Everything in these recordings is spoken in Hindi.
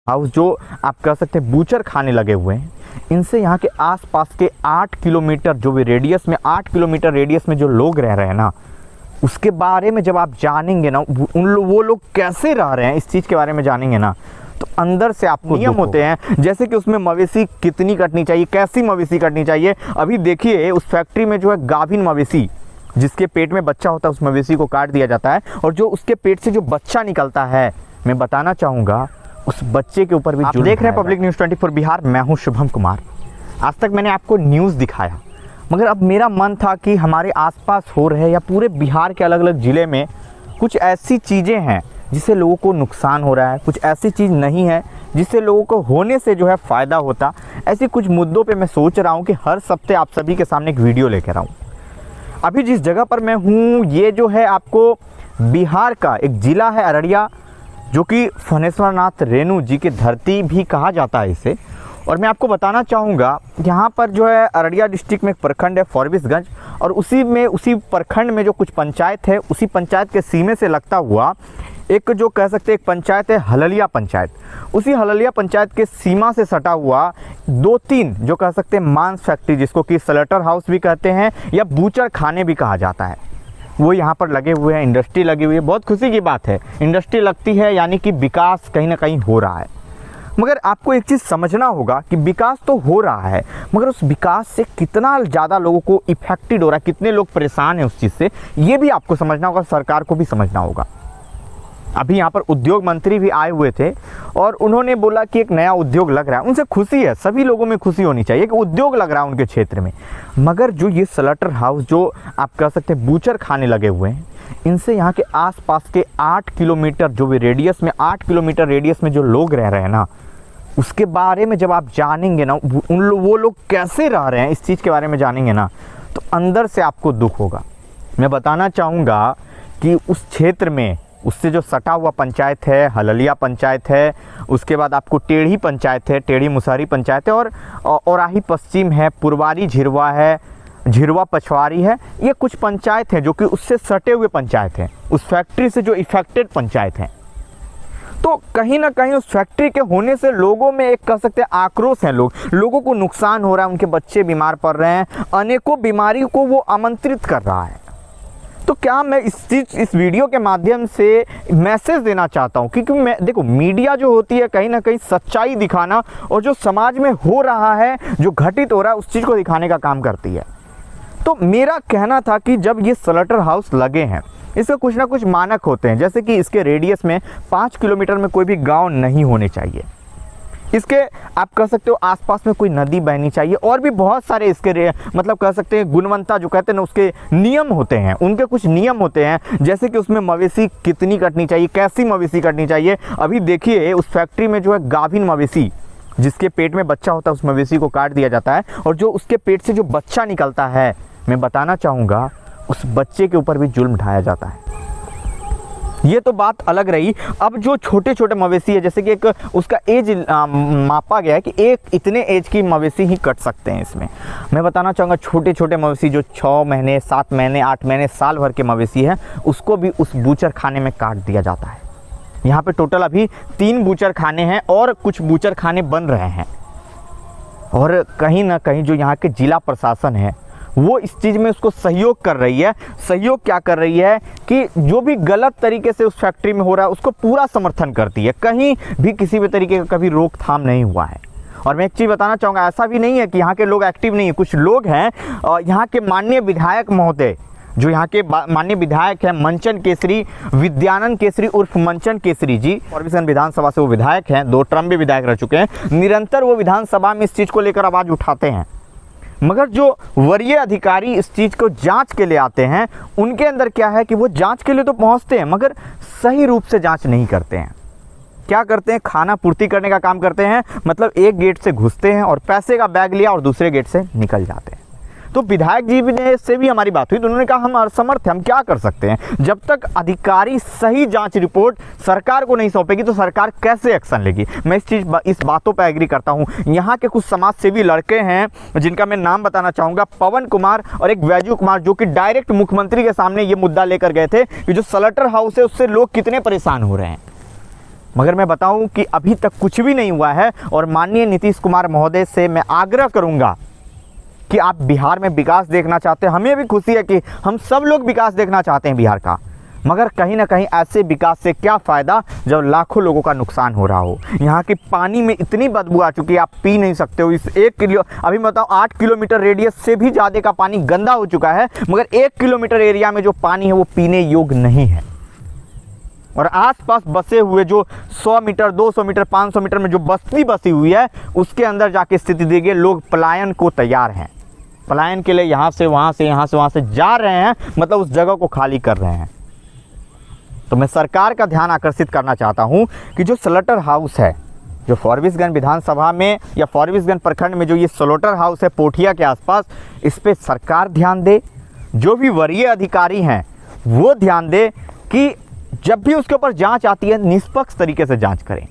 हाउस जो आप कह सकते हैं बूचर खाने लगे हुए हैं, इनसे यहाँ के आसपास के 8 किलोमीटर जो भी रेडियस में 8 किलोमीटर रेडियस में जो लोग रह रहे हैं ना, उसके बारे में जब आप जानेंगे ना, वो लोग कैसे रह रहे हैं इस चीज़ के बारे में जानेंगे ना, तो अंदर से आपको नियम होते हैं, जैसे कि उसमें मवेशी कितनी कटनी चाहिए, कैसी मवेशी कटनी चाहिए। अभी देखिए उस फैक्ट्री में जो है गाभिन मवेशी, जिसके पेट में बच्चा होता है, उस मवेशी को काट दिया जाता है, और जो उसके पेट से जो बच्चा निकलता है, मैं बताना चाहूँगा उस बच्चे के ऊपर भी जुल्म। देख रहे हैं पब्लिक न्यूज़ 24 बिहार, मैं हूं शुभम कुमार। आज तक मैंने आपको न्यूज़ दिखाया, मगर अब मेरा मन था कि हमारे आसपास हो रहे या पूरे बिहार के अलग अलग ज़िले में कुछ ऐसी चीज़ें हैं जिससे लोगों को नुकसान हो रहा है, कुछ ऐसी चीज़ नहीं है जिससे लोगों को होने से जो है फ़ायदा होता। ऐसे कुछ मुद्दों पे मैं सोच रहा हूँ कि हर हफ्ते आप सभी के सामने एक वीडियो लेकर आऊँ। अभी जिस जगह पर मैं हूँ, ये जो है आपको बिहार का एक ज़िला है अररिया, जो कि फनेश्वरनाथ रेणु जी की धरती भी कहा जाता है इसे। और मैं आपको बताना चाहूँगा, यहाँ पर जो है अररिया डिस्ट्रिक्ट में एक प्रखंड है फॉरबिसगंज, और उसी प्रखंड में जो कुछ पंचायत है, उसी पंचायत के सीमे से लगता हुआ एक जो कह सकते हैं एक पंचायत है हललिया पंचायत। उसी हललिया पंचायत के सीमा से सटा हुआ 2-3 जो कह सकते हैं मांस फैक्ट्री, जिसको कि स्लॉटर हाउस भी कहते हैं या बूचर खाने भी कहा जाता है, वो यहाँ पर लगे हुए हैं। इंडस्ट्री लगी हुई है, बहुत खुशी की बात है। इंडस्ट्री लगती है यानी कि विकास कहीं ना कहीं हो रहा है। मगर आपको एक चीज़ समझना होगा कि विकास तो हो रहा है, मगर उस विकास से कितना ज़्यादा लोगों को इफेक्टेड हो रहा है, कितने लोग परेशान हैं उस चीज़ से, ये भी आपको समझना होगा, सरकार को भी समझना होगा। अभी यहाँ पर उद्योग मंत्री भी आए हुए थे और उन्होंने बोला कि एक नया उद्योग लग रहा है। उनसे खुशी है, सभी लोगों में खुशी होनी चाहिए कि उद्योग लग रहा है उनके क्षेत्र में। मगर जो ये स्लॉटर हाउस जो आप कह सकते हैं बूचर खाने लगे हुए हैं, इनसे यहाँ के आसपास के 8 किलोमीटर जो भी रेडियस में 8 किलोमीटर रेडियस में जो लोग रह रहे हैं ना, उसके बारे में जब आप जानेंगे ना, वो लोग कैसे रह रहे हैं इस चीज़ के बारे में जानेंगे ना, तो अंदर से आपको दुख होगा। मैं बताना चाहूँगा कि उस क्षेत्र में उससे जो सटा हुआ पंचायत है हललिया पंचायत है, उसके बाद आपको टेढ़ी पंचायत है, टेढ़ी मुसहरी पंचायत है, और औराही पश्चिम है, पुरवारी झिरवा है, झिरवा पछवारी है। ये कुछ पंचायत हैं जो कि उससे सटे हुए पंचायत हैं, उस फैक्ट्री से जो इफेक्टेड पंचायत हैं। तो कहीं ना कहीं उस फैक्ट्री के होने से लोगों में एक कह सकते हैं आक्रोश है, लोगों को नुकसान हो रहा है, उनके बच्चे बीमार पड़ रहे हैं, अनेकों बीमारी को वो आमंत्रित कर रहा है। तो क्या मैं इस वीडियो के माध्यम से मैसेज देना चाहता हूँ, क्योंकि मैं देखो मीडिया जो होती है कहीं ना कहीं सच्चाई दिखाना और जो समाज में हो रहा है, जो घटित हो रहा है, उस चीज़ को दिखाने का काम करती है। तो मेरा कहना था कि जब ये स्लॉटर हाउस लगे हैं, इसके कुछ ना कुछ मानक होते हैं, जैसे कि इसके रेडियस में 5 किलोमीटर में कोई भी गाँव नहीं होने चाहिए, इसके आप कह सकते हो आसपास में कोई नदी बहनी चाहिए, और भी बहुत सारे इसके मतलब कह सकते हैं गुणवत्ता जो कहते हैं ना, उसके नियम होते हैं, उनके कुछ नियम होते हैं, जैसे कि उसमें मवेशी कितनी कटनी चाहिए, कैसी मवेशी कटनी चाहिए। अभी देखिए उस फैक्ट्री में जो है गाभिन मवेशी, जिसके पेट में बच्चा होता है, उस मवेशी को काट दिया जाता है, और जो उसके पेट से जो बच्चा निकलता है, मैं बताना चाहूँगा उस बच्चे के ऊपर भी जुल्म ढाया जाता है। ये तो बात अलग रही। अब जो छोटे छोटे मवेशी है, जैसे कि एक उसका एज मापा गया है कि एक इतने एज की मवेशी ही कट सकते हैं इसमें। मैं बताना चाहूँगा छोटे छोटे मवेशी जो 6 महीने 7 महीने 8 महीने साल भर के मवेशी है, उसको भी उस बूचर खाने में काट दिया जाता है। यहाँ पे टोटल अभी 3 बूचर खाने हैं और कुछ बूचर खाने बन रहे हैं, और कहीं ना कहीं जो यहाँ के जिला प्रशासन है वो इस चीज़ में उसको सहयोग कर रही है। सहयोग क्या कर रही है कि जो भी गलत तरीके से उस फैक्ट्री में हो रहा है उसको पूरा समर्थन करती है, कहीं भी किसी भी तरीके का कभी रोकथाम नहीं हुआ है। और मैं एक चीज़ बताना चाहूँगा, ऐसा भी नहीं है कि यहाँ के लोग एक्टिव नहीं है, कुछ लोग हैं यहाँ के माननीय विधायक महोदय, जो यहाँ के माननीय विधायक हैं मंचन केसरी, विद्यानंद केसरी उर्फ मंचन केसरी जी, फॉरबिसगंज विधानसभा से वो विधायक हैं, 2 टर्म भी विधायक रह चुके हैं। निरंतर वो विधानसभा में इस चीज़ को लेकर आवाज़ उठाते हैं, मगर जो वरीय अधिकारी इस चीज़ को जांच के लिए आते हैं, उनके अंदर क्या है कि वो जांच के लिए तो पहुंचते हैं, मगर सही रूप से जांच नहीं करते हैं। क्या करते हैं, खाना पूर्ति करने का काम करते हैं, मतलब एक गेट से घुसते हैं और पैसे का बैग लिया और दूसरे गेट से निकल जाते हैं। तो विधायक जी ने से भी हमारी बात हुई, तो उन्होंने कहा हम असमर्थ हैं, हम क्या कर सकते हैं, जब तक अधिकारी सही जांच रिपोर्ट सरकार को नहीं सौंपेगी तो सरकार कैसे एक्शन लेगी। मैं इस बातों पर एग्री करता हूं। यहाँ के कुछ समाज सेवी लड़के हैं जिनका मैं नाम बताना चाहूँगा, पवन कुमार और एक वैजू कुमार, जो कि डायरेक्ट मुख्यमंत्री के सामने ये मुद्दा लेकर गए थे कि जो स्लॉटर हाउस है उससे लोग कितने परेशान हो रहे हैं। मगर मैं बताऊं कि अभी तक कुछ भी नहीं हुआ है। और माननीय नीतीश कुमार महोदय से मैं आग्रह करूंगा कि आप बिहार में विकास देखना चाहते हैं, हमें भी खुशी है कि हम सब लोग विकास देखना चाहते हैं बिहार का, मगर कहीं ना कहीं ऐसे विकास से क्या फ़ायदा जब लाखों लोगों का नुकसान हो रहा हो। यहाँ की पानी में इतनी बदबू आ चुकी है, आप पी नहीं सकते हो। इस 1 किलो अभी बताओ 8 किलोमीटर रेडियस से भी ज़्यादा का पानी गंदा हो चुका है, मगर 1 किलोमीटर एरिया में जो पानी है वो पीने योग्य नहीं है। और आसपास बसे हुए जो 100 मीटर 200 मीटर 500 मीटर में जो बस्ती बसी हुई है, उसके अंदर जाके स्थिति देखिए, लोग पलायन को तैयार हैं, पलायन के लिए यहाँ से वहाँ से जा रहे हैं, मतलब उस जगह को खाली कर रहे हैं। तो मैं सरकार का ध्यान आकर्षित करना चाहता हूँ कि जो स्लॉटर हाउस है, जो फॉरबिसगंज विधानसभा में या फॉरबिसगंज प्रखंड में जो ये स्लॉटर हाउस है पोठिया के आसपास, इस पे सरकार ध्यान दे, जो भी वरीय अधिकारी हैं वो ध्यान दे कि जब भी उसके ऊपर जांच आती है निष्पक्ष तरीके से जांच करें,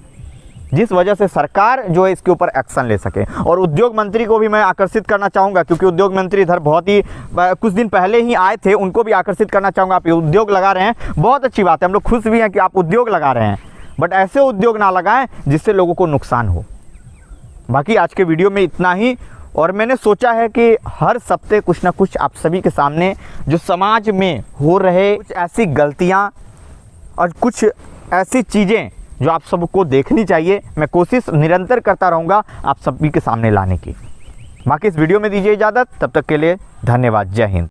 जिस वजह से सरकार जो है इसके ऊपर एक्शन ले सके। और उद्योग मंत्री को भी मैं आकर्षित करना चाहूँगा, क्योंकि उद्योग मंत्री इधर बहुत ही कुछ दिन पहले ही आए थे, उनको भी आकर्षित करना चाहूँगा। आप ये उद्योग लगा रहे हैं, बहुत अच्छी बात है, हम लोग खुश भी हैं कि आप उद्योग लगा रहे हैं, बट ऐसे उद्योग ना लगाएं जिससे लोगों को नुकसान हो। बाकी आज के वीडियो में इतना ही। और मैंने सोचा है कि हर सप्ताह कुछ ना कुछ आप सभी के सामने जो समाज में हो रहे कुछ ऐसी गलतियाँ और कुछ ऐसी चीज़ें जो आप सबको देखनी चाहिए, मैं कोशिश निरंतर करता रहूँगा आप सभी के सामने लाने की। बाकी इस वीडियो में दीजिए इजाज़त, तब तक के लिए धन्यवाद। जय हिंद।